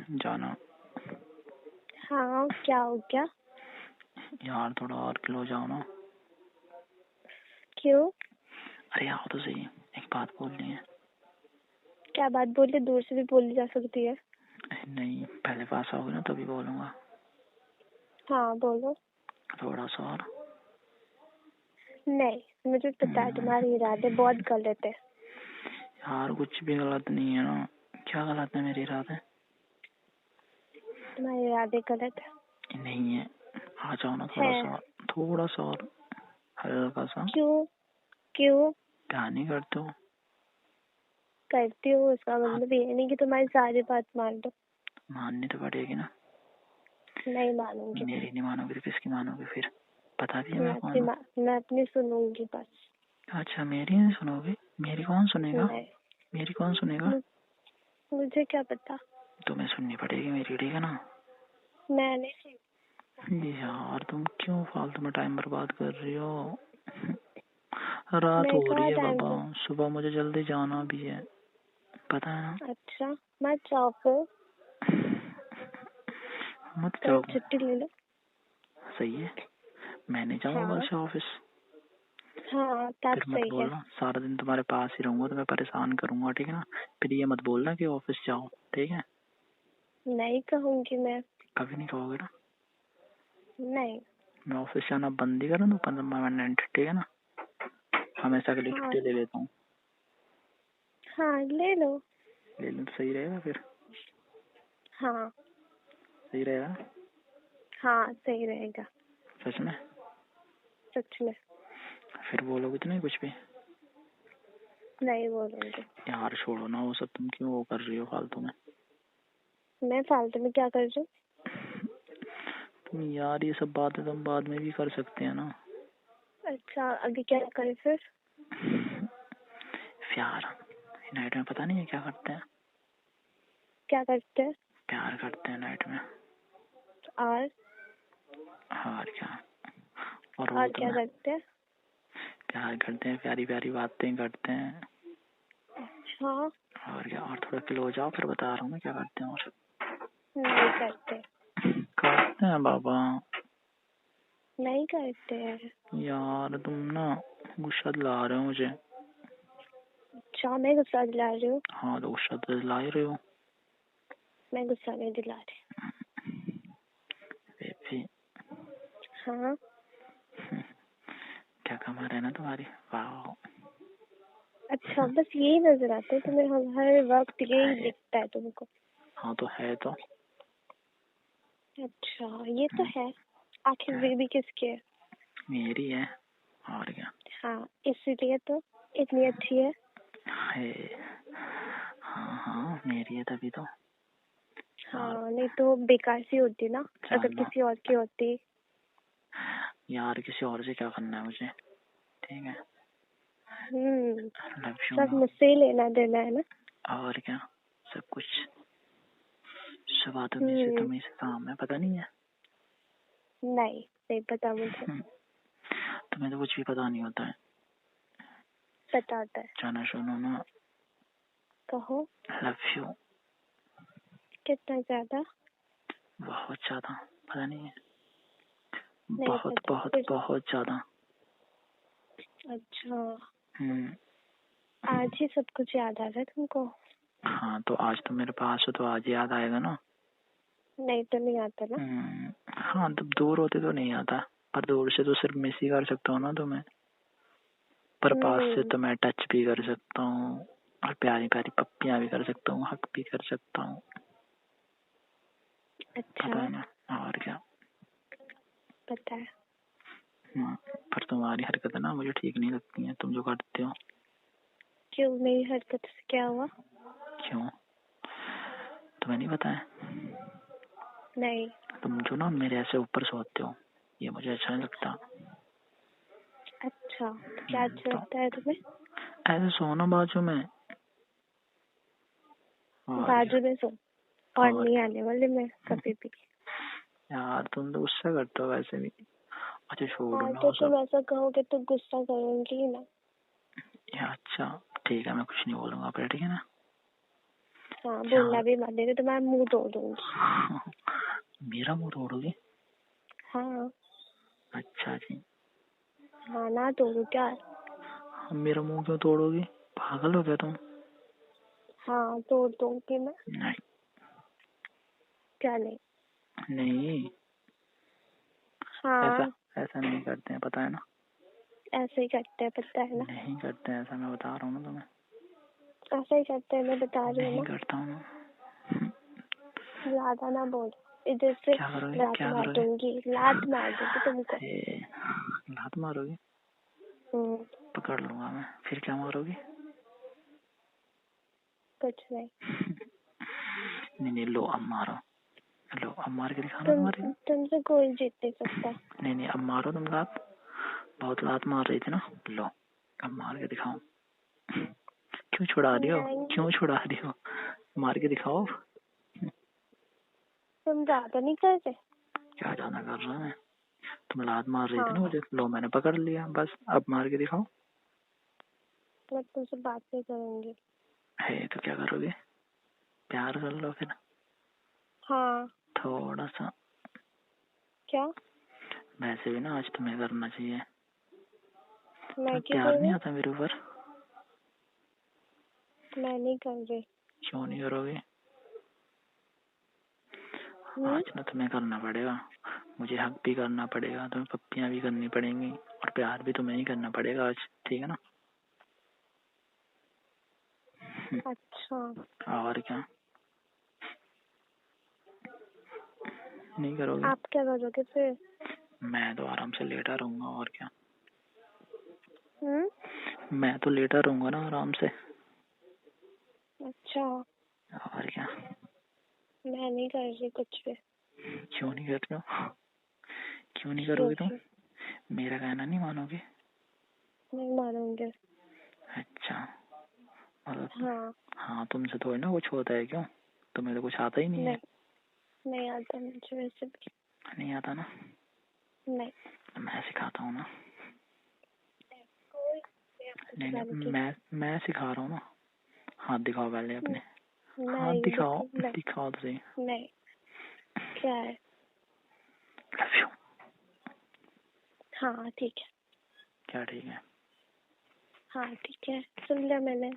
जाना। हाँ, क्या हो गया? यार थोड़ा और किलो जाओ ना। क्यों? अरे आओ तो सही, एक बात बोलनी है। क्या बात बोले? दूर से भी बोली जा सकती है। नहीं, पहले पास आओगे ना तभी बोलूंगा। हाँ बोलो। थोड़ा सा और। नहीं, मुझे पता है तुम्हारे इरादे बहुत गलत है। यार कुछ भी गलत नहीं है ना। क्या गलत है मेरे इरादे? तुम्हारे इरादे गलत है। नहीं है। आ जाओ ना थोड़ा सा, थोड़ा सा और, हल्का सा। क्यों? क्यों प्यार नहीं करते हो? करती हो? उसका मतलब ये नहीं कि तुम्हारी सारी बात मान दो। माननी तो पड़ेगी ना। नहीं मानूंगी। मेरी नहीं मानोगे तो किसकी मानोगे फिर? पता भी है मैं मैं कौन हूँ। मैं अपनी सुनूंगी बस। अच्छा, मेरी नहीं सुनोगे? मेरी कौन सुनेगा? नहीं, मेरी कौन सुनेगा? मुझे क्या पता। तुम्हें सुननी पड़ेगी मेरी, ठीक है ना? मैं नहीं सुन। यार तुम क्यों फालतू में टाइम बर्बाद कर रही हो? रात मैं हो रही कहाँ है टाइम बाबा, पर। सुबह मुझे जल्दी जाना भी है, पता है ना? अच्छा, मत जाओ फिर। मत कल जाओ। छुट्टी ले लो। सही है, मैं नहीं जाऊंगा कल हाँ से ऑफिस। हाँ, तब फिर मत सही है। बोलना सारा दिन तुम्हारे पास ही रहूंगा तो मैं परेशान करूंगा, ठीक है ना? फिर ये मत बोलना कि ऑफिस जाओ, ठीक है? नहीं कहूंगी मैं। कभी नहीं कहोगे ना? नहीं। मैं ऑफिस जाना बंद ही कर दूं 15 मिनट, ठीक है ना? हमेशा के लिए हाँ छुट्टी ले लेता हूँ। हाँ, ले लो। ले लूँ तो सही रहेगा फिर? हाँ सही रहेगा? हाँ, सही रहेगा। सच में? सच में। फिर बोलोगे तो नहीं कुछ भी? नहीं बोलूंगी। यार छोड़ो ना वो सब, तुम क्यों वो कर रही हो फालतू में? मैं फालतू में क्या कर रही हूँ? तुम यार ये सब बातें तुम बाद में भी कर सकते हैं ना। अच्छा, अभी क्या करें फिर? प्यार नाइट में पता नहीं है क्या करते हैं? क्या करते हैं? प्यार करते हैं नाइट में। और और क्या? और वो और तो क्या मैं करते हैं? प्यार करते हैं, प्यारी प्यारी बातें करते हैं। अच्छा। और क्या? और थोड़ा किलो हो जाओ फिर बता रहा हूँ मैं क्या करते हैं। और नहीं करते। करते हैं बाबा। नहीं करते हैं। यार तुम ना गुस्सा दिला रहे हो मुझे। अच्छा, मैं गुस्सा दिला रही हूँ? हाँ तो गुस्सा तो दिला ही रहे हो। मैं गुस्सा नहीं दिला रही। बेबी। हाँ। क्या कमर है ना तुम्हारी, वाह। अच्छा, बस यही नजर आता है तुम्हें? हर वक्त यही है। दिखता है तुमको? हाँ तो है तो। अच्छा, ये तो है। आखिर बेबी किसकी है? मेरी है। और क्या? हाँ, इसीलिए तो इतनी अच्छी है। हाँ हाँ मेरी है तभी तो। यार हाँ, नहीं तो बेकार सी होती ना अगर जानना किसी और की होती। यार, किसी और से क्या करना है मुझे, ठीक है? Love you. सब मुझसे ही लेना देना है ना? और क्या, सब कुछ। सुबह तुम्हें से हम्म। तुम्हें से काम है, पता नहीं है? नहीं, नहीं पता मुझे। तुम्हें तो कुछ भी पता नहीं होता है। पता होता है। जाना सुनो ना। कहो। Love you. कितना ज्यादा? बहुत ज्यादा। पता नहीं है? नहीं बहुत पता बहुत फिर। बहुत ज्यादा। अच्छा, हम्म। आज ही सब कुछ याद आ रहा है तुमको? हाँ तो आज तो मेरे पास हो तो आज याद आएगा ना। नहीं तो नहीं आता ना? हाँ तब दूर होते तो नहीं आता, पर दूर से तो सिर्फ मिस ही कर सकता हूँ ना तुम्हें। पर पास से हम्म। तो मैं टच भी कर सकता हूँ, और प्यारी प्यारी पप्पियाँ भी कर सकता हूँ, हक भी कर सकता हूँ। पता अच्छा। है ना? और क्या। पता है। पर तुम्हारी हरकतें ना मुझे ठीक नहीं लगती हैं, तुम जो करते हो। क्यों? मेरी हरकत से क्या हुआ? क्यों? तुम्हें नहीं पता है? नहीं। तुम जो ना मेरे ऐसे ऊपर सोते हो, ये मुझे अच्छा नहीं लगता। अच्छा, तो क्या अच्छा तो लगता है तुम्हें? ऐसे सोना बाजू में। और क्या? बाजू में सो। और और नहीं क्या? आने वाले मैं कभी भी। यार तुम तो गुस्सा करते हो वैसे भी। अच्छा छोड़ो हाँ, ना तो वो सब। तुम ऐसा कहोगे तो गुस्सा करूंगी ही ना। या अच्छा ठीक है, मैं कुछ नहीं बोलूंगा पर, ठीक है ना? हाँ क्या बोलना भी मत देते, तुम्हारा मुंह तोड़ दूंगी। मेरा मुंह तोड़ोगी? हाँ अच्छा जी। हाँ ना तोड़ू क्या? मेरा मुंह क्यों तोड़ोगी? पागल हो गया तुम? हाँ तोड़ दूंगी मैं। नहीं क्या नहीं? नहीं, ऐसा हाँ ऐसा नहीं करते हैं, पता है ना? ऐसे ही करते हैं, पता है ना? नहीं करते हैं ऐसा, मैं बता रहा हूँ ना तुम्हें। ऐसा ही करते हैं, मैं बता रही हूँ नहीं ना। करता हूँ। ज्यादा ना बोल, इधर से क्या करोगे? लात क्या मार करोगे? दूंगी, लात मार दूंगी तुमको। लात मारोगी? हम्म, पकड़ लूंगा मैं, फिर क्या मारोगी? कुछ नहीं। नहीं नहीं, लो अब मारो। लो अब मार के दिखाना तुम्हारी। तुमसे कोई जीत नहीं सकता। नहीं नहीं, अब मारो तुम लात। बहुत लात मार रही थी ना, लो अब मार के दिखाओ। क्यों छुड़ा रही हो? नहीं, क्यों छुड़ा रही हो? मार के दिखाओ। तुम ज्यादा नहीं कर रहे। क्या जाना कर रहा है? तुम लात मार रही थी ना हाँ मुझे, लो मैंने पकड़ लिया, बस अब मार के दिखाओ। मैं तुमसे बात नहीं करूंगी। है तो क्या करोगे? प्यार कर लो फिर। हाँ थोड़ा सा। क्या? वैसे भी ना आज तुम्हें करना चाहिए। मैं तुम्हें क्यों प्यार नहीं करूँ? आता मेरे ऊपर? मैं नहीं कर रही। क्यों नहीं करोगे? हम्म, आज ना तुम्हें करना पड़ेगा। मुझे हक भी करना पड़ेगा, तुम्हें पप्पियां भी करनी पड़ेंगी, और प्यार भी तुम्हें ही करना पड़ेगा आज, ठीक है ना? अच्छा और क्या? नहीं करोगे? आप क्या करोगे फिर? मैं तो आराम से लेटा रहूंगा, और क्या? हम्म, मैं तो लेटा रहूंगा ना आराम से। अच्छा और क्या? मैं नहीं कर रही कुछ भी। क्यों नहीं करते हो? क्यों नहीं करोगे तुम? क्योंकि मेरा कहना नहीं मानोगे? नहीं मारूंगी। अच्छा, मतलब हाँ हाँ, तुमसे थोड़ी ना कुछ होता है, क्यों? तुम्हें तो कुछ आता ही नहीं है। नहीं, नहीं आता मुझे वैसे भी। नहीं आता ना? नहीं मैं सिखाता हूँ ना। कोई नहीं सिखाने नहीं, की। मैं सिखा रहा हूँ ना। हाथ दिखाओ पहले अपने। हाथ नहीं दिखाओ। नहीं दिखाओ तो सही। नहीं। क्या है? Love you. हाँ ठीक है। क्या ठीक है? हाँ ठीक है, सुन लिया मैंने।